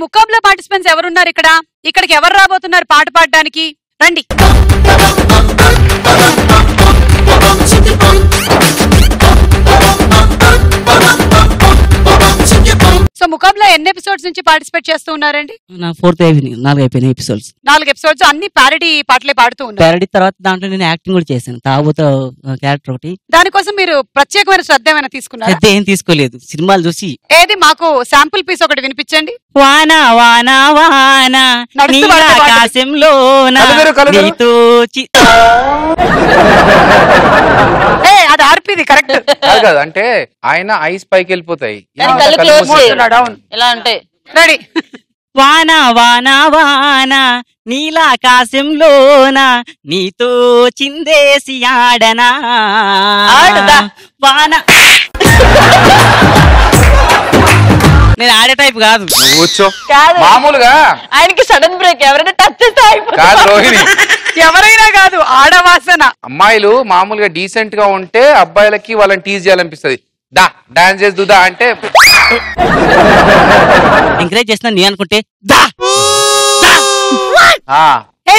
Muqabla participants ఎవరున్నారు ఇక్కడ? ఇక్కడికి ఎవరు రాబోతున్నారు పాట పాడడానికి? రండి. సో ముకాబ్లా ఎన్ని ఎపిసోడ్స్ నుంచి పార్టిసిపేట్ చేస్తూ ఉన్నారండి? నా 4th ఈవినింగ్ 4 అయిపోయినాయి ఎపిసోడ్స్. 4 ఎపిసోడ్స్ అన్ని ప్యారడీ పాటలే పాడుతూ ఉన్నారు. ప్యారడీ తర్వాత దాంట్లో నేను యాక్టింగ్ కూడా చేశాను. తాగుతా క్యారెక్టర్ ఒకటి. దానికోసం మీరు ప్రత్యేకమైన శ్రద్ధ ఏమైనా తీసుకున్నారా? అయితే ఏం తీసుకోలేదు, సినిమాలు చూసి. ఏది మాకు శాంపుల్ పీస్ ఒకటి వినిపించండి. వాన వాన వాన ఆకాశంలోన నీతో అది ఆర్పిది కరెక్ట్ కాదు. అంటే ఆయన ఐస్ పైకి వెళ్ళిపోతాయి. ఎలా అంటే రెడీ. వాన వాన వాన నీలాకాశంలోన నీతో చిందేసి ఆడనా వాన. నేను ఆడే టైప్ కాదు. కూర్చో. మామూలుగా ఆయనకి సడన్ బ్రేక్ ఎవరైనా టచ్ చేస్తే కాదు రోహిణి, ఎవరైనా కాదు, ఆడవాసన. అమ్మాయిలు మామూలుగా డీసెంట్ గా ఉంటే అబ్బాయిలకి వాళ్ళని టీజ్ చేయాలనిపిస్తుంది. దా డాన్స్ చేసి దా అంటే ఎంకరేజ్ చేస్తున్నా నేను అనుకుంటే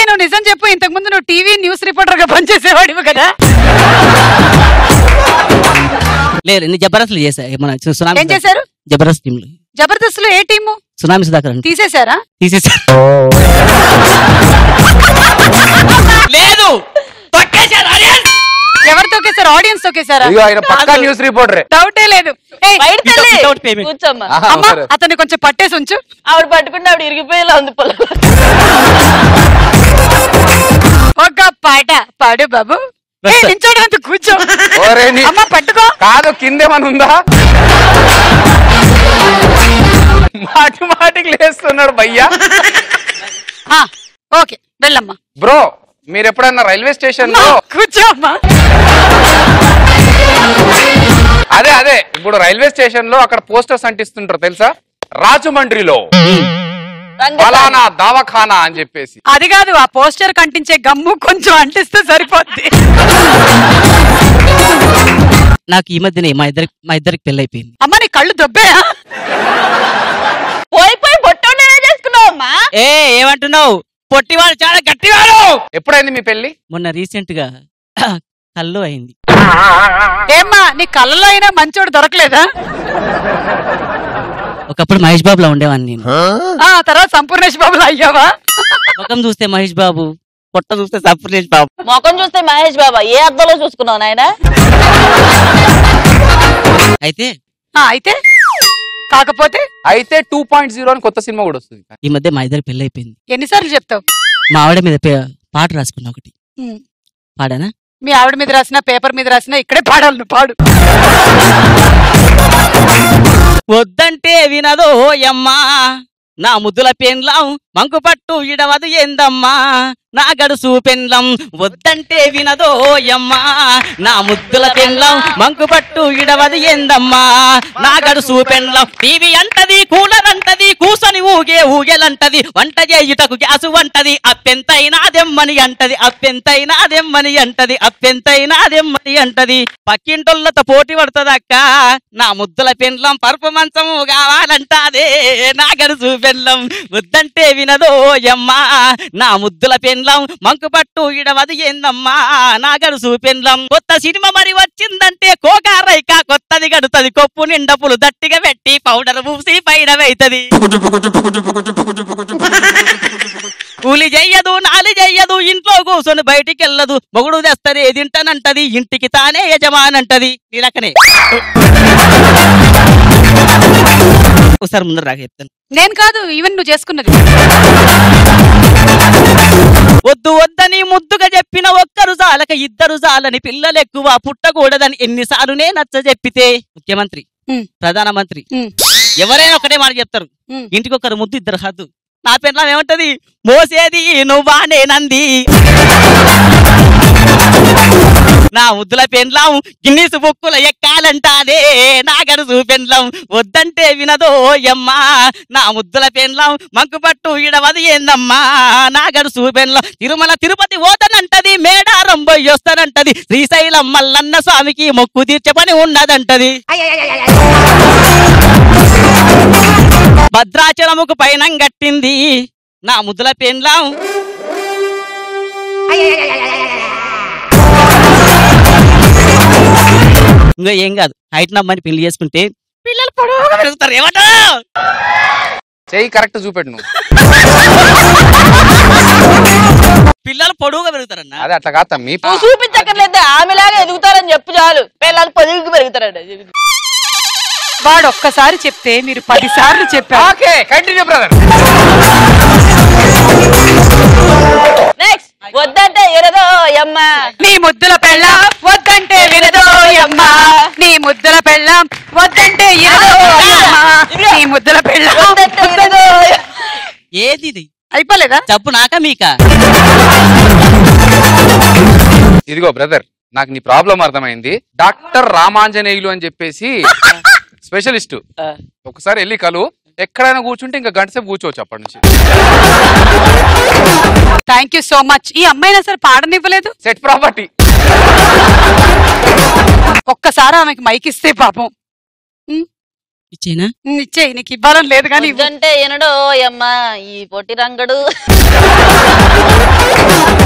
నువ్వు నిజం చెప్పు, ఇంతకు ముందు నువ్వు టీవీ న్యూస్ రిపోర్టర్ గా పనిచేసేవాడివి కదా? లేదు, నేను జబర్దస్త్ చేశా. ఏం చేశారు? జబర్దస్త్ టీమ్ లో. జబర్దస్త్ లో ఏ టీము? సునామీ సుధాకర్. తీసేశారా? తీసేశారు. లేదు, ఎవరు తొక్కేశారు? ఆడియన్స్ తొక్కేశారా? ఆయన పక్కా న్యూస్ రిపోర్టరే, డౌటే లేదు. కూర్చోమ్మా, అతన్ని కొంచెం పట్టేసి ఉంచు. ఆవిడ పట్టుకుంటే ఆవిడ ఇరిగిపోయేలా ఉంది పొలం. ఒక పాట పాడు బాబు. నించోడానికి కూర్చో. అమ్మ పట్టుకో. కాదు, కిందేమని ఉందా? మాటి మాటికి లేస్తున్నాడు భయ్యా. ఓకే వెళ్ళమ్మా. బ్రో, మీరు ఎప్పుడన్నా రైల్వే స్టేషన్ లో కూర్చోమ్మా. అదే ఇప్పుడు రైల్వే స్టేషన్ లో అక్కడ పోస్టర్స్ అంటిస్తుంటారు తెలుసా? రాజమండ్రిలో ఫలానా దవాఖానా అని చెప్పేసి. అది కాదు, ఆ పోస్టర్ కంటించే గమ్ము కొంచెం అంటిస్తే సరిపోద్ది. నాకు ఈ మధ్యనే మా ఇద్దరికి పెళ్లి అయిపోయింది. అమ్మ నీ కళ్ళు దొబ్బేయా? పోయి పోయి బొట్టనే చేసుకున్నావు అమ్మా. ఏమంటున్నావు? పొట్టివాడు చాలా గట్టివాడు. ఎప్పుడైంది మీ పెళ్లి? మొన్న రీసెంట్ గా కల్లో అయింది. ఏమ్మా నీ కళ్ళలో అయినా మంచోడు దొరకలేదా? ఒకప్పుడు మహేష్ బాబులా ఉండేవాడిని నేను. తర్వాత సంపూర్ణేష్ బాబులా అయ్యావా? ముఖం చూస్తే మహేష్ బాబు, పొట్ట చూస్తే సంపూర్ణేష్ బాబు. ముఖం చూస్తే మహేష్ బాబా, ఏ అద్దంలో చూసుకున్నావు నాయన? అయితే కాకపోతే అయితే 2.0 అని కొత్త సినిమా కూడా వస్తుంది. ఈ మధ్య మా ఇద్దరు పెళ్లి అయిపోయింది. ఎన్నిసార్లు చెప్తావు? మా ఆవిడ మీద పాట రాసుకున్నా ఒకటి. పాడానా? మీ ఆవిడ మీద రాసినా పేపర్ మీద రాసినా ఇక్కడే పాడాలి, నువ్వు పాడు. వద్దంటే వినదో యమ్మా నా ముద్దుల పెండ్లం, మంకు పట్టు ఇడవదు ఏందమ్మా నా గడుసు పెండ్లం. వద్దంటే వినదో యమ్మా నా ముద్దుల పెండ్లం, మంకు పట్టు ఇడవదు ఏందమ్మా నా గడుసు పెండ్లం. టీవీ అంటది, కూలర్ అంటది, కూసని ఊగే ఊగెలంటది, వంట చేయుటకు గ్యాసు వంటది, అప్పెంతైనా దెమ్మని అంటది, అప్పెంతైనా దెమ్మని అంటది, అప్పెంతైనా దెమ్మని అంటది. పక్కింటోళ్ళతో పోటీ పడుతుందక్క నా ముద్దుల పెండ్లం, పరుపు మంచము కావాలంటాదే నా గడుసు పెండ్లం. వద్దంటే వినదో యమ్మా నా ముద్దుల పెండ్లం, మంకు పట్టు ఇడవదు ఏందమ్మా నా గడుసు పెండ్లం. కొత్త సినిమా మరి వచ్చిందంటే కోకారైక కొత్తది గడుతుంది, కొప్పు నిండపులు దట్టిగా పెట్టి పౌడర్ పూసి పైన వైతది. కూలి చెయ్యదు, నాలి చెయ్యదు, ఇంట్లో కూర్చొని బయటికి వెళ్ళదు, మొగుడు తెస్తనే తింటానంటది, ఇంటికి తానే యజమానంటది. నీ లెక్కనే ఒకసారి ముందర రాక చెప్తాను. నేను కాదు, ఈవెన్ నువ్వు చేసుకున్నది. వద్దు వద్దని ముద్దుగా చెప్పిన ఒక్కరు చాలక ఇద్దరు చాలని, పిల్లలు ఎక్కువ పుట్టకూడదని ఎన్నిసార్లు నే నచ్చ చెప్పితే. ముఖ్యమంత్రి, ప్రధానమంత్రి ఎవరైనా ఒకటే మాట చెప్తారు, ఇంటికి ఒకరు ముద్దు ఇద్దరు హద్దు. నా పెండ్లం ఏమంటది? మోసేది నువ్వానే నంది, నా ముద్దుల పెండ్లం గిన్నీస్ బుక్కుల ఎక్కాలంటాదే నా గడుసు పెండ్లం. వద్దంటే వినదో యమ్మా నా ముద్దుల పెండ్లం, మంకు పట్టు ఇడవది ఏందమ్మా నా గడుసు పెండ్లం. తిరుమల తిరుపతి ఓతనంటది, మేడారం పోయి వస్తానంటది, శ్రీశైలం మల్లన్న స్వామికి మొక్కు తీర్చే పని ఉన్నదంటది. భద్రాచలముకు పైన గట్టింది నా ముద్దుల పెండ్లాం. ఇంకా ఏం కాదు, హైట్ నమ్మని పెళ్లి చేసుకుంటే పిల్లలు పొడవుగా పెరుగుతారు. ఏమంటా చెయ్యి కరెక్ట్ చూపెట్టు నువ్వు. పిల్లలు పొడవుగా పెరుగుతారన్న. అదే అట్లా కాదు తమ్మి. నువ్వు చూపించక్కర్లేదు, ఆమెలాగా ఎదుగుతారని చెప్పు చాలు. పిల్లలు పొదుగు పెరుగుతారండి. వాడు ఒక్కసారి చెప్తే మీరు 10 సార్లు చెప్పారు. Okay continue brother. నెక్స్ట్. వద్దంటే ఎరదో యమ్మ, నీ ముద్దుల పెళ్ళాం వద్దంటే వినదో యమ్మ, నీ ముద్దుల పెళ్ళాం వద్దంటే వినదో యమ్మ, నీ ముద్దుల పెళ్ళాం వద్దంటే వినదో. ఏది ఇది? అయిపోలేదా? చెప్పు నాక మీక? ఇదిగో బ్రదర్, నాకు నీ ప్రాబ్లం అర్థమైంది. డాక్టర్ రామాంజనేయులు అని చెప్పేసి స్పెషలిస్ట్. ఒకసారి వెళ్ళి కలు. ఎక్కడైనా కూర్చుంటే ఇంకా గంట సేపు కూర్చోవచ్చు అప్పటి నుంచి. Thank you so much. ఈ అమ్మాయినా సరే పాడనివ్వలేదు. Set property. ఒక్కసారి ఆమెకి మైక్ ఇస్తే పాపం. ఇచ్చేనా? ఇచ్చేయి, నీకు ఇవ్వాలని లేదు కానీ ఇవ్వు. వద్దంటే ఎనడో యమ్మ, ఈ పొట్టి రంగడు.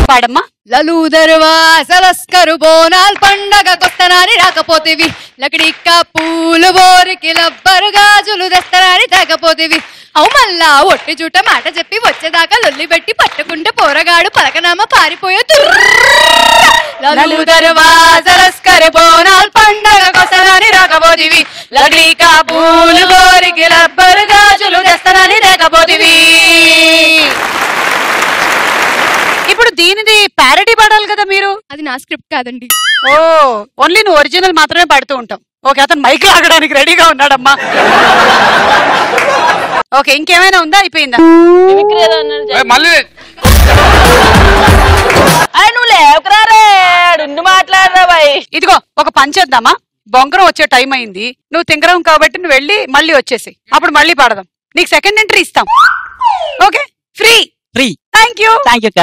పాడమ్మా. లలుదర్వా సలస్కరు బోనాల్ పండగకొస్తనాని రాకపోతేవి, లకడిక్క పూలు బోరికి లబ్బరు గాజులు దస్తనాని తాకపోతేవి, అవు మళ్ళా ఒట్టి చూట మాట చెప్పి వచ్చేదాకా లొల్లి పెట్టి పట్టుకుంటే పోరగాడు పలకనామ పారిపోయే లలుదర్వా సలస్కరు బోనాల్ పండగకొస్తనాని రాకపోతేవి, లకడిక్క పూలు బోరికి లబ్బరు గాజులు దస్తనాని తాకపోతేవి. ఇప్పుడు దీనిది ప్యారడీ పాడాలి కదా మీరు. అది నా స్క్రిప్ట్ కాదండి. ఓ, ఓన్లీ నువ్వు ఒరిజినల్ మాత్రమే పాడుతూ ఉంటావు. ఓకే, అతను మైక్ లాగడానికి రెడీగా ఉన్నాడమ్మా. ఓకే, ఇంకేమైనా ఉందా? అయిపోయిందా? మళ్ళీ నువ్వు లేకరారే మాట్లాడరా బాయ్. ఇదిగో ఒక పని చేద్దామా, బొంగరం వచ్చే టైం అయింది. నువ్వు తింగరం కాబట్టి నువ్వు వెళ్ళి మళ్ళీ వచ్చేసి అప్పుడు మళ్ళీ పాడదాం. నీకు సెకండ్ ఎంట్రీ ఇస్తాం. Okay, free. Free. Thank you. Thank you అక్క.